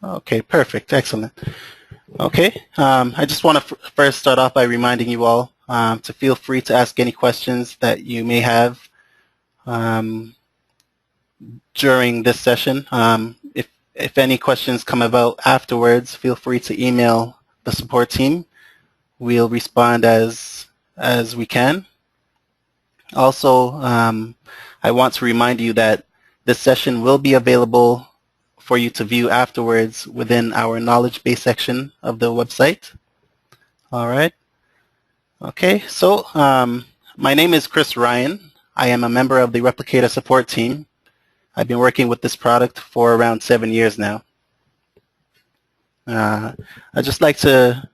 Okay, perfect. Excellent. Okay, I just want to first start off by reminding you all to feel free to ask any questions that you may have um, during this session. If any questions come about afterwards, feel free to email the support team. We'll respond as we can. Also, I want to remind you that this session will be available for you to view afterwards within our knowledge base section of the website. All right. Okay, so my name is Chris Ryan. I am a member of the Replicator support team. I've been working with this product for around 7 years now. I'd just like to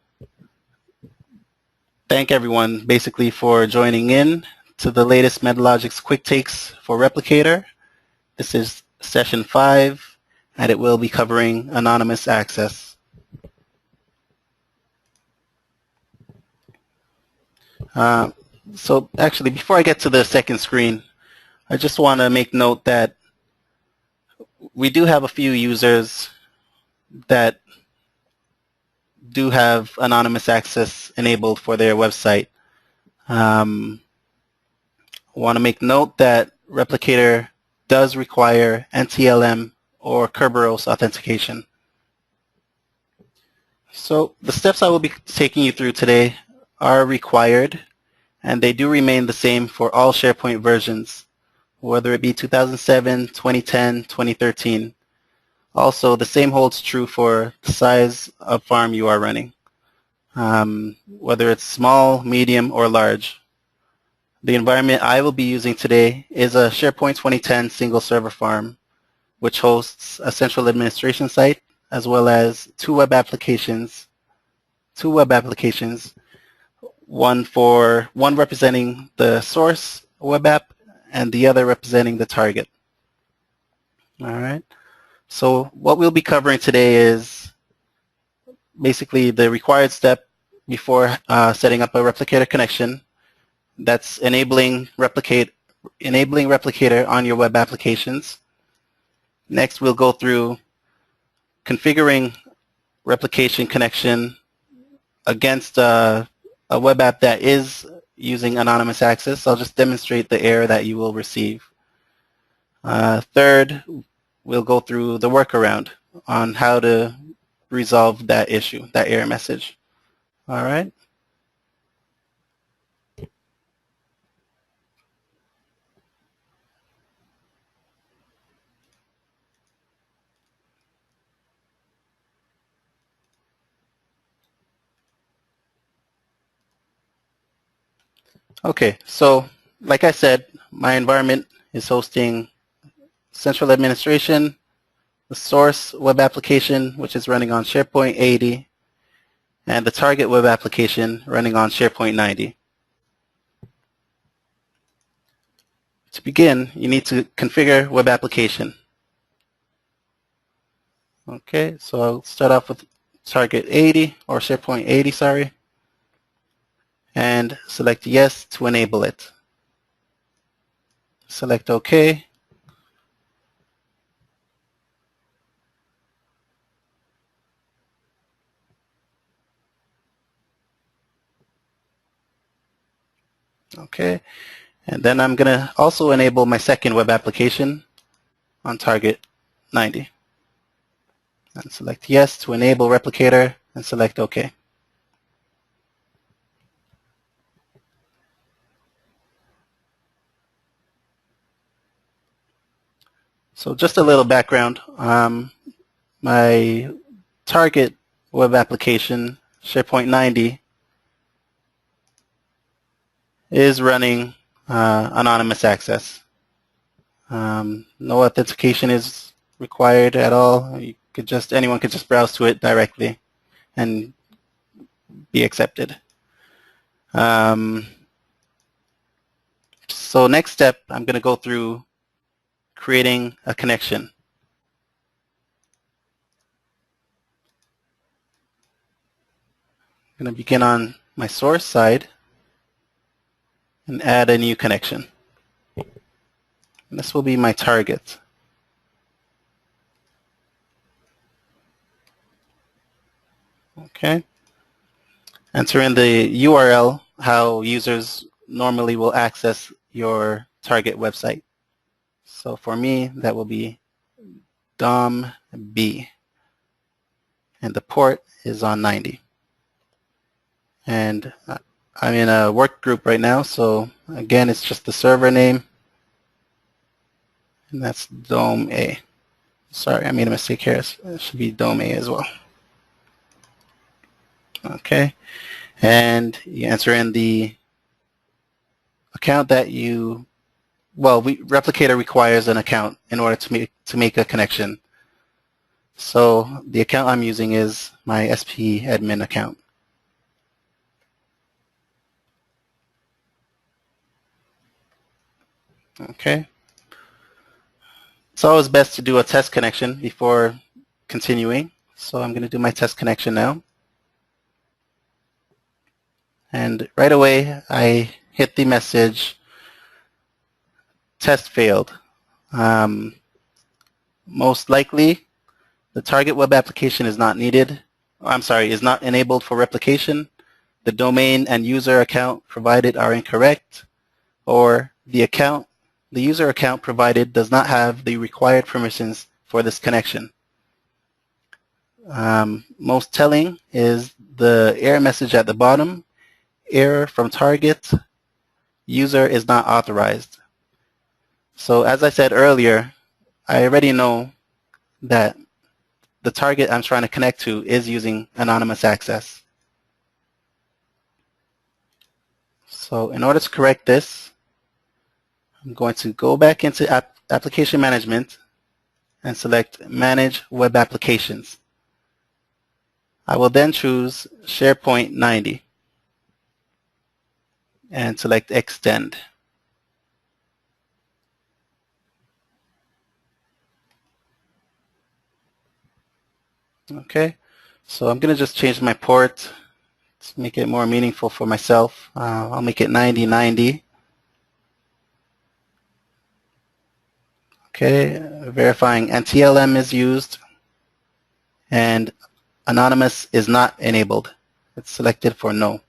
thank everyone basically for joining in to the latest Metalogics Quick Takes for Replicator. This is session 5, and it will be covering anonymous access. So actually, before I get to the second screen, I just want to make note that we do have a few users that do have anonymous access enabled for their website. I want to make note that Replicator does require NTLM or Kerberos authentication. So the steps I will be taking you through today are required, and they do remain the same for all SharePoint versions, whether it be 2007, 2010, 2013. Also, the same holds true for the size of farm you are running, whether it's small, medium, or large. The environment I will be using today is a SharePoint 2010 single server farm, which hosts a central administration site as well as two web applications, one representing the source web app and the other representing the target. All right. So what we'll be covering today is basically the required step before setting up a replicator connection. That's enabling Replicator on your web applications. Next, we'll go through configuring replication connection against a web app that is using anonymous access. I'll just demonstrate the error that you will receive. Third, we'll go through the workaround on how to resolve that issue, that error message. All right. Okay, so like I said, my environment is hosting central administration, the source web application, which is running on SharePoint 80, and the target web application running on SharePoint 90. To begin, you need to configure web application. Okay, so I'll start off with target 80, or SharePoint 80, sorry, and select yes to enable it. Select OK. Okay, and then I'm going to also enable my second web application on target 90. And select yes to enable replicator and select OK. So just a little background. My target web application, SharePoint 90, is running anonymous access. No authentication is required at all. Anyone could just browse to it directly and be accepted. So next step, I'm going to go through creating a connection. I'm going to begin on my source side and add a new connection. And this will be my target. Okay. Enter in the URL, how users normally will access your target website. So for me, that will be DOM-B, and the port is on 90. And I'm in a work group right now, so again, it's just the server name, and that's DOM-A. Sorry, I made a mistake here. It should be DOM-A as well. Okay, and you enter in the account that you, well, Replicator requires an account in order to make a connection. So the account I'm using is my SP admin account. Okay. It's always best to do a test connection before continuing. So I'm going to do my test connection now. And right away, I hit the message, test failed. Most likely, the target web application is not needed. Is not enabled for replication. The domain and user account provided are incorrect, or the user account provided does not have the required permissions for this connection. Most telling is the error message at the bottom, error from target, user is not authorized. So as I said earlier, I already know that the target I'm trying to connect to is using anonymous access. So in order to correct this, I'm going to go back into Application Management and select Manage Web Applications. I will then choose SharePoint 90 and select Extend. Okay, so I'm going to just change my port to make it more meaningful for myself. I'll make it 9090. Okay, verifying NTLM is used and anonymous is not enabled. It's selected for no.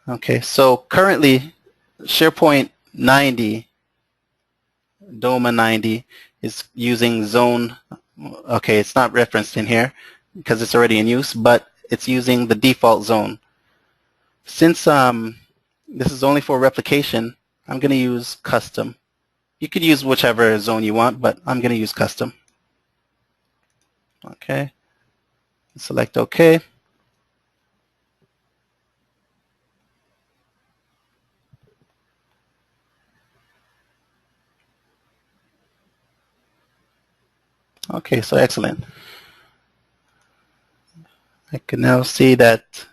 Okay, so currently SharePoint 90, DOMA 90 is using zone. Okay, it's not referenced in here because it's already in use, but it's using the default zone. Since this is only for replication, I'm going to use custom. You could use whichever zone you want, but I'm going to use custom. Okay, select OK. Okay, so excellent. I can now see that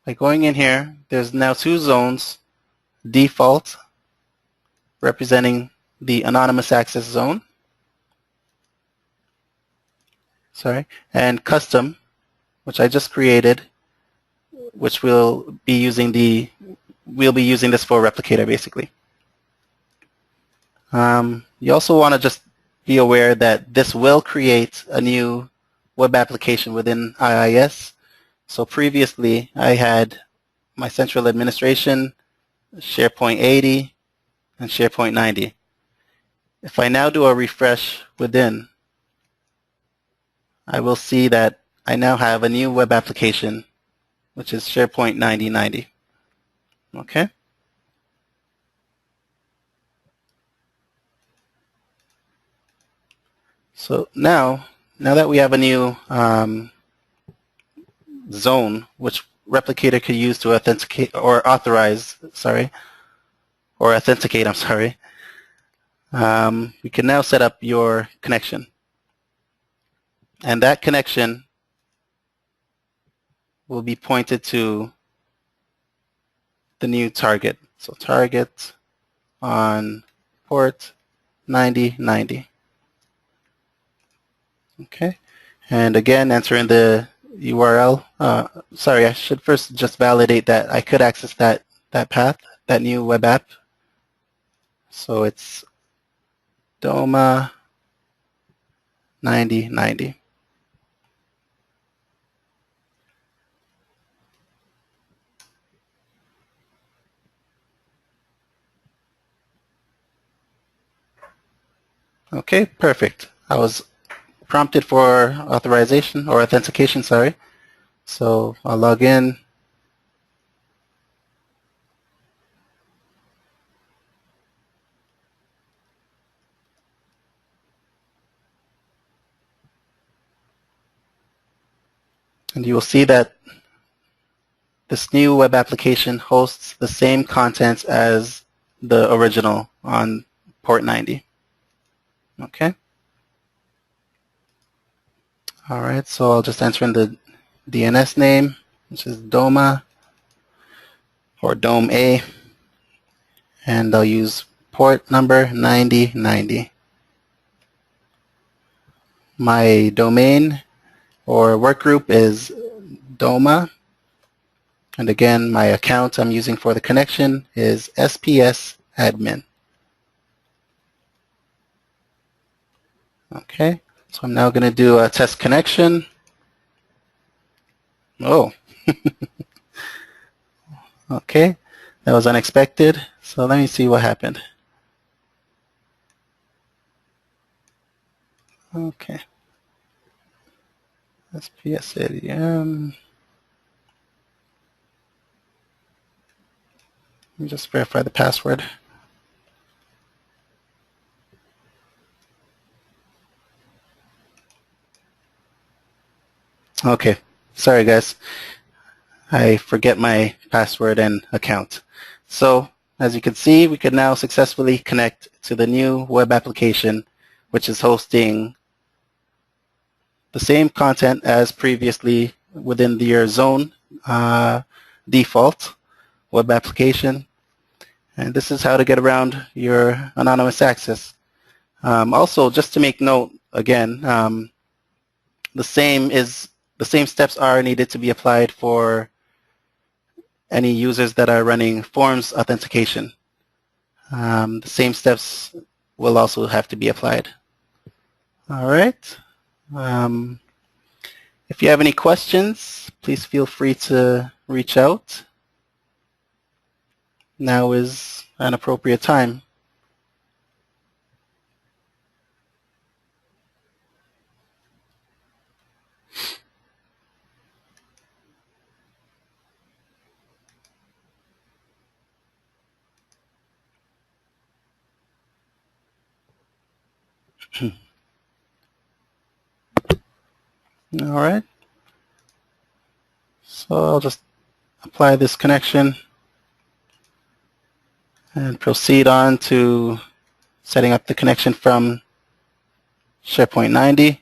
by going in here, there's now two zones, default, representing the anonymous access zone, and custom, which I just created, which we'll be using this for Replicator basically. You also want to just be aware that this will create a new web application within IIS. So previously I had my central administration, SharePoint 80, and SharePoint 90. If I now do a refresh within, I will see that I now have a new web application, which is SharePoint 9090. Okay? So now that we have a new zone, which Replicator could use to authenticate or authorize, authenticate, we can now set up your connection. And that connection will be pointed to the new target. So target on port 9090. Okay. And again, enter in the URL. I should first just validate that I could access that path, that new web app. So it's DOMA 9090. Okay, perfect. I was prompted for authorization or authentication, sorry. So I'll log in. And you will see that this new web application hosts the same contents as the original on port 90. Okay. All right, so I'll just enter in the DNS name, which is DOMA or DOME A, and I'll use port number 9090. My domain or workgroup is DOMA, and again, my account I'm using for the connection is SPS admin. Okay, so I'm now going to do a test connection. Oh, okay, that was unexpected. So let me see what happened. Okay, SPS ADM. Let me just verify the password. Okay, sorry guys. I forget my password and account. So as you can see, we can now successfully connect to the new web application, which is hosting the same content as previously within your zone default web application. And this is how to get around your anonymous access. Also, just to make note, again, the same steps are needed to be applied for any users that are running forms authentication. The same steps will also have to be applied. All right. If you have any questions, please feel free to reach out. Now is an appropriate time. All right. So I'll just apply this connection and proceed on to setting up the connection from SharePoint 90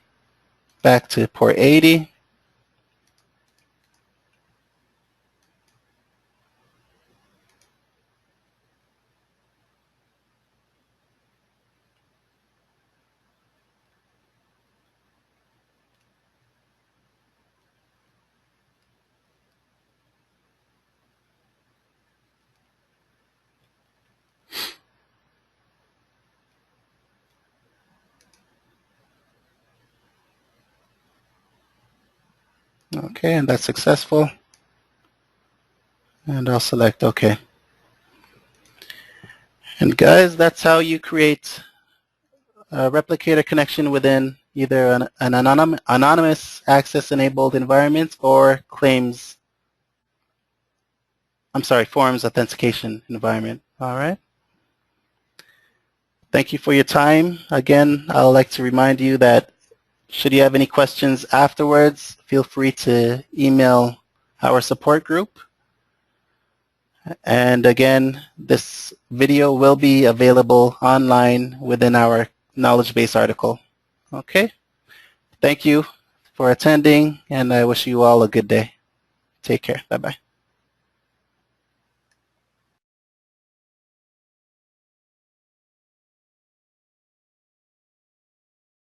back to port 80. Okay, and that's successful. And I'll select OK. And guys, that's how you create a replicator connection within either an anonymous access enabled environment or forms authentication environment. All right. Thank you for your time. Again, I would like to remind you that should you have any questions afterwards, feel free to email our support group. And again, this video will be available online within our knowledge base article. Okay. Thank you for attending, and I wish you all a good day. Take care. Bye-bye.